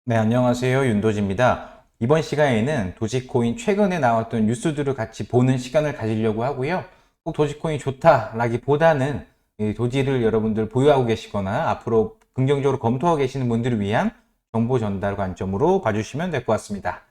네, 안녕하세요. 윤도지입니다. 이번 시간에는 도지코인 최근에 나왔던 뉴스들을 같이 보는 시간을 가지려고 하고요. 꼭 도지코인이 좋다라기보다는 이 도지를 여러분들 보유하고 계시거나 앞으로 긍정적으로 검토하고 계시는 분들을 위한 정보 전달 관점으로 봐주시면 될 것 같습니다.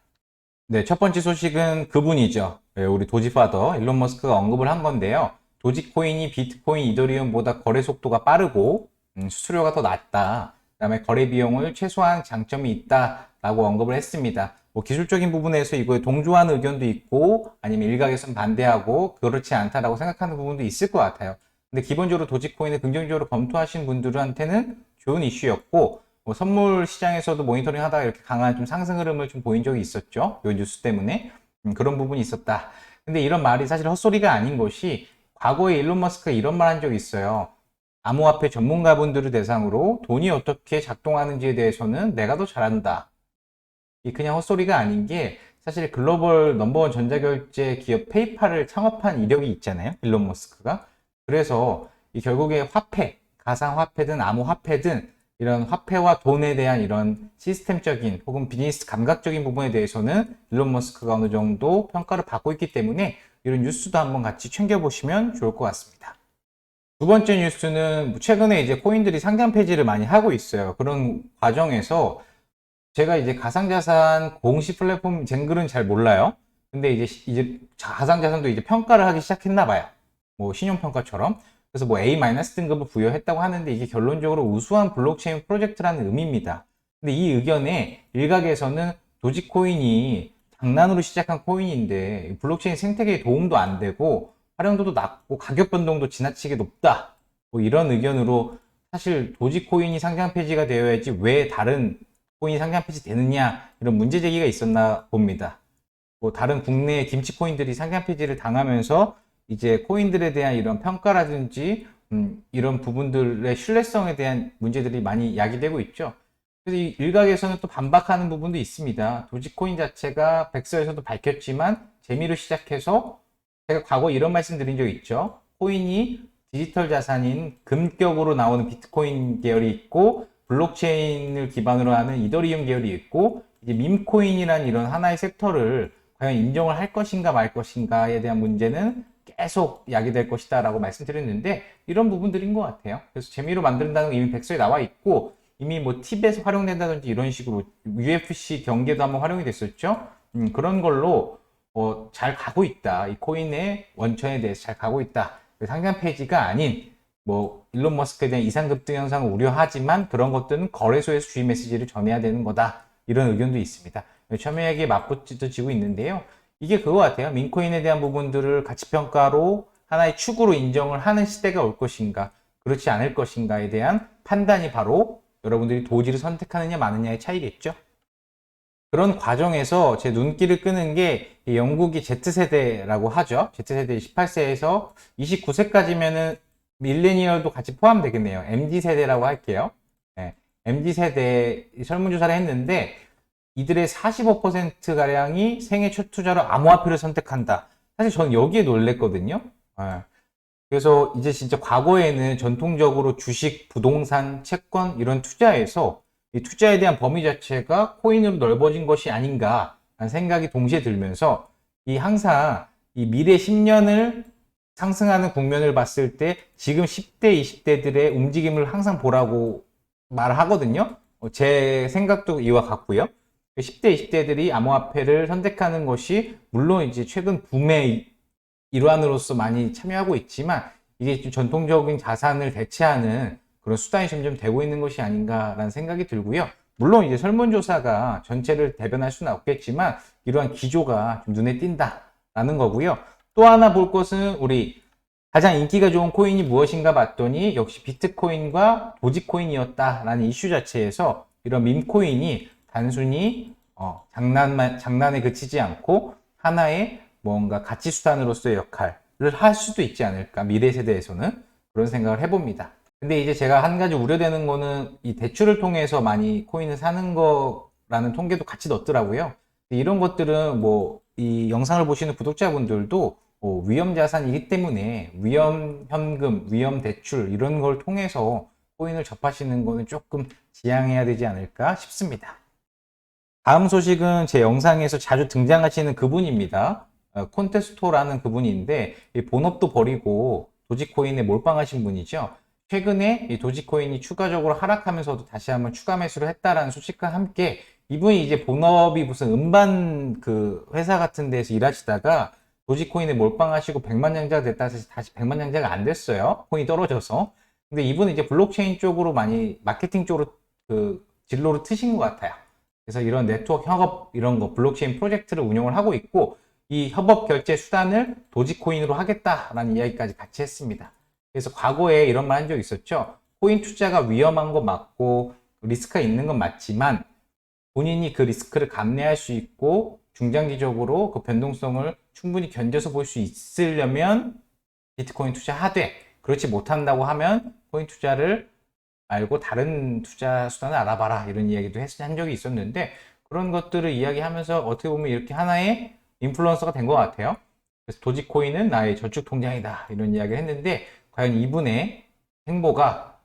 네, 첫 번째 소식은 그분이죠. 네, 우리 도지파더 일론 머스크가 언급을 한 건데요. 도지코인이 비트코인, 이더리움보다 거래 속도가 빠르고 수수료가 더 낮다. 그다음에 거래 비용을 최소화한 장점이 있다라고 언급을 했습니다. 뭐 기술적인 부분에서 이거에 동조하는 의견도 있고 아니면 일각에서는 반대하고 그렇지 않다라고 생각하는 부분도 있을 것 같아요. 근데 기본적으로 도지코인을 긍정적으로 검토하신 분들한테는 좋은 이슈였고 뭐 선물 시장에서도 모니터링 하다가 이렇게 강한 좀 상승 흐름을 좀 보인 적이 있었죠. 요 뉴스 때문에 그런 부분이 있었다. 근데 이런 말이 사실 헛소리가 아닌 것이 과거에 일론 머스크가 이런 말 한 적이 있어요. 암호화폐 전문가분들을 대상으로 돈이 어떻게 작동하는지에 대해서는 내가 더 잘한다. 이 그냥 헛소리가 아닌 게 사실 글로벌 넘버원 전자결제 기업 페이팔을 창업한 이력이 있잖아요. 일론 머스크가. 그래서 이 결국에 화폐, 가상화폐든 암호화폐든 이런 화폐와 돈에 대한 이런 시스템적인 혹은 비즈니스 감각적인 부분에 대해서는 일론 머스크가 어느 정도 평가를 받고 있기 때문에 이런 뉴스도 한번 같이 챙겨보시면 좋을 것 같습니다. 두 번째 뉴스는 최근에 이제 코인들이 상장 폐지를 많이 하고 있어요. 그런 과정에서 제가 이제 가상자산 공시 플랫폼 젠글은 잘 몰라요. 근데 이제 가상자산도 이제 평가를 하기 시작했나 봐요. 뭐 신용평가처럼. 그래서 뭐 A-등급을 부여했다고 하는데 이게 결론적으로 우수한 블록체인 프로젝트라는 의미입니다. 근데 이 의견에 일각에서는 도지코인이 장난으로 시작한 코인인데 블록체인 생태계에 도움도 안 되고 활용도도 낮고 가격 변동도 지나치게 높다. 뭐 이런 의견으로 사실 도지코인이 상장 폐지가 되어야지 왜 다른 코인이 상장 폐지되느냐 이런 문제 제기가 있었나 봅니다. 뭐 다른 국내 김치 코인들이 상장 폐지를 당하면서 이제 코인들에 대한 이런 평가라든지 이런 부분들의 신뢰성에 대한 문제들이 많이 야기되고 있죠. 그래서 이 일각에서는 또 반박하는 부분도 있습니다. 도지코인 자체가 백서에서도 밝혔지만 재미로 시작해서 제가 과거 이런 말씀 드린 적 있죠. 코인이 디지털 자산인 금격으로 나오는 비트코인 계열이 있고 블록체인을 기반으로 하는 이더리움 계열이 있고 이제 밈코인이라는 이런 하나의 섹터를 과연 인정을 할 것인가 말 것인가에 대한 문제는 계속 야기될 것이다 라고 말씀드렸는데 이런 부분들인 것 같아요. 그래서 재미로 만든다는 거 이미 백서에 나와 있고 이미 뭐 팁에서 활용된다든지 이런 식으로 UFC 경기에도 한번 활용이 됐었죠. 그런 걸로 잘 가고 있다. 이 코인의 원천에 대해서 잘 가고 있다. 상장 폐지가 아닌 뭐 일론 머스크에 대한 이상 급등 현상을 우려하지만 그런 것들은 거래소에서 주의 메시지를 전해야 되는 거다. 이런 의견도 있습니다. 첨예하게 맞붙어지고 있는데요. 이게 그거 같아요. 민코인에 대한 부분들을 가치평가로 하나의 축으로 인정을 하는 시대가 올 것인가, 그렇지 않을 것인가에 대한 판단이 바로 여러분들이 도지를 선택하느냐 마느냐의 차이겠죠. 그런 과정에서 제 눈길을 끄는 게 영국이 Z세대라고 하죠. Z세대 18세에서 29세까지면은 밀레니얼도 같이 포함되겠네요. MZ세대라고 할게요. 네, MZ세대 설문조사를 했는데 이들의 45%가량이 생애 첫 투자로 암호화폐를 선택한다. 사실 저는 여기에 놀랬거든요. 네. 그래서 이제 진짜 과거에는 전통적으로 주식, 부동산, 채권 이런 투자에서 이 투자에 대한 범위 자체가 코인으로 넓어진 것이 아닌가 하는 생각이 동시에 들면서 이 항상 이 미래 10년을 상승하는 국면을 봤을 때 지금 10대, 20대들의 움직임을 항상 보라고 말을 하거든요. 제 생각도 이와 같고요. 10대, 20대들이 암호화폐를 선택하는 것이 물론 이제 최근 붐의 일환으로서 많이 참여하고 있지만 이게 좀 전통적인 자산을 대체하는 그런 수단이 점점 되고 있는 것이 아닌가라는 생각이 들고요. 물론 이제 설문조사가 전체를 대변할 수는 없겠지만 이러한 기조가 좀 눈에 띈다라는 거고요. 또 하나 볼 것은 우리 가장 인기가 좋은 코인이 무엇인가 봤더니 역시 비트코인과 도지코인이었다라는 이슈 자체에서 이런 밈코인이 단순히 장난에 그치지 않고 하나의 뭔가 가치 수단으로서의 역할을 할 수도 있지 않을까 미래 세대에서는 그런 생각을 해봅니다. 근데 이제 제가 한 가지 우려되는 거는 이 대출을 통해서 많이 코인을 사는 거라는 통계도 같이 넣었더라고요. 이런 것들은 뭐 이 영상을 보시는 구독자분들도 위험 자산이기 때문에 위험 현금, 위험 대출 이런 걸 통해서 코인을 접하시는 거는 조금 지양해야 되지 않을까 싶습니다. 다음 소식은 제 영상에서 자주 등장하시는 그분입니다. 콘테스토라는 그분인데 이 본업도 버리고 도지코인에 몰빵하신 분이죠. 최근에 이 도지코인이 추가적으로 하락하면서도 다시 한번 추가 매수를 했다라는 소식과 함께 이분이 이제 본업이 무슨 음반 그 회사 같은 데서 일하시다가 도지코인에 몰빵하시고 100만 장자가 됐다 해서 다시 100만 장자가 안 됐어요. 코인이 떨어져서. 근데 이분은 이제 블록체인 쪽으로 많이 마케팅 쪽으로 그 진로를 트신 것 같아요. 그래서 이런 네트워크 협업 이런 거 블록체인 프로젝트를 운영을 하고 있고 이 협업 결제 수단을 도지코인으로 하겠다라는 이야기까지 같이 했습니다. 그래서 과거에 이런 말 한 적 있었죠. 코인 투자가 위험한 거 맞고 리스크가 있는 건 맞지만 본인이 그 리스크를 감내할 수 있고 중장기적으로 그 변동성을 충분히 견뎌서 볼 수 있으려면 비트코인 투자하되 그렇지 못한다고 하면 코인 투자를 말고 다른 투자 수단을 알아봐라 이런 이야기도 한 적이 있었는데 그런 것들을 이야기하면서 어떻게 보면 이렇게 하나의 인플루언서가 된 것 같아요. 그래서 도지코인은 나의 저축 통장이다 이런 이야기를 했는데 과연 이분의 행보가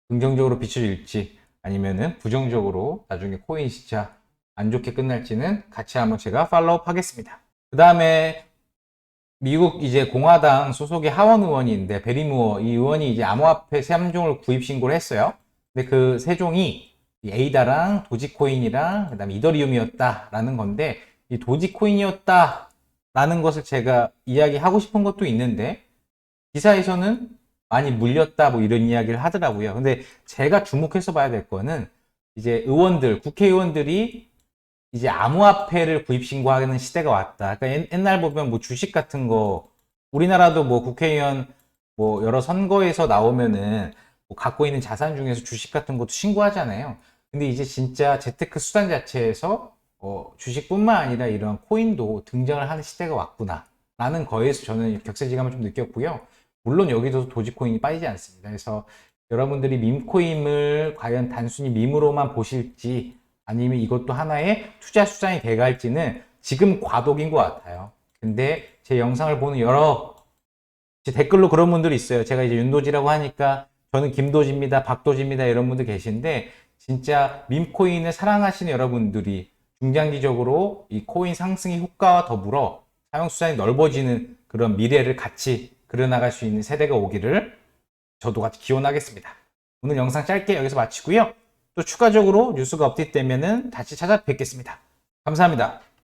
긍정적으로 비춰질지 아니면은 부정적으로 나중에 코인 진짜 안 좋게 끝날지는 같이 한번 제가 팔로우업 하겠습니다. 그 다음에 미국 이제 공화당 소속의 하원 의원인데 베리 무어 이 의원이 이제 암호화폐 3종을 구입 신고를 했어요. 근데 그 세 종이 에이다랑 도지코인이랑 그다음에 이더리움이었다라는 건데 이 도지코인이었다라는 것을 제가 이야기하고 싶은 것도 있는데 기사에서는 많이 물렸다 뭐 이런 이야기를 하더라고요. 근데 제가 주목해서 봐야 될 거는 이제 의원들, 국회의원들이 이제 암호화폐를 구입 신고하는 시대가 왔다. 그러니까 옛날 보면 뭐 주식 같은 거 우리나라도 뭐 국회의원 뭐 여러 선거에서 나오면은 뭐 갖고 있는 자산 중에서 주식 같은 것도 신고하잖아요. 근데 이제 진짜 재테크 수단 자체에서 주식뿐만 아니라 이런 코인도 등장을 하는 시대가 왔구나. 라는 거에서 저는 격세지감을 좀 느꼈고요. 물론 여기도 도지코인이 빠지지 않습니다. 그래서 여러분들이 밈코인을 과연 단순히 밈으로만 보실지 아니면 이것도 하나의 투자 수단이 돼갈지는 지금 과도기인 것 같아요. 근데 제 영상을 보는 여러 제 댓글로 그런 분들이 있어요. 제가 이제 윤도지라고 하니까 저는 김도지입니다, 박도지입니다 이런 분들 계신데 진짜 밈코인을 사랑하시는 여러분들이 중장기적으로 이 코인 상승의 효과와 더불어 사용 수단이 넓어지는 그런 미래를 같이 그려나갈 수 있는 세대가 오기를 저도 같이 기원하겠습니다. 오늘 영상 짧게 여기서 마치고요. 또 추가적으로 뉴스가 업데이트되면은 다시 찾아뵙겠습니다. 감사합니다.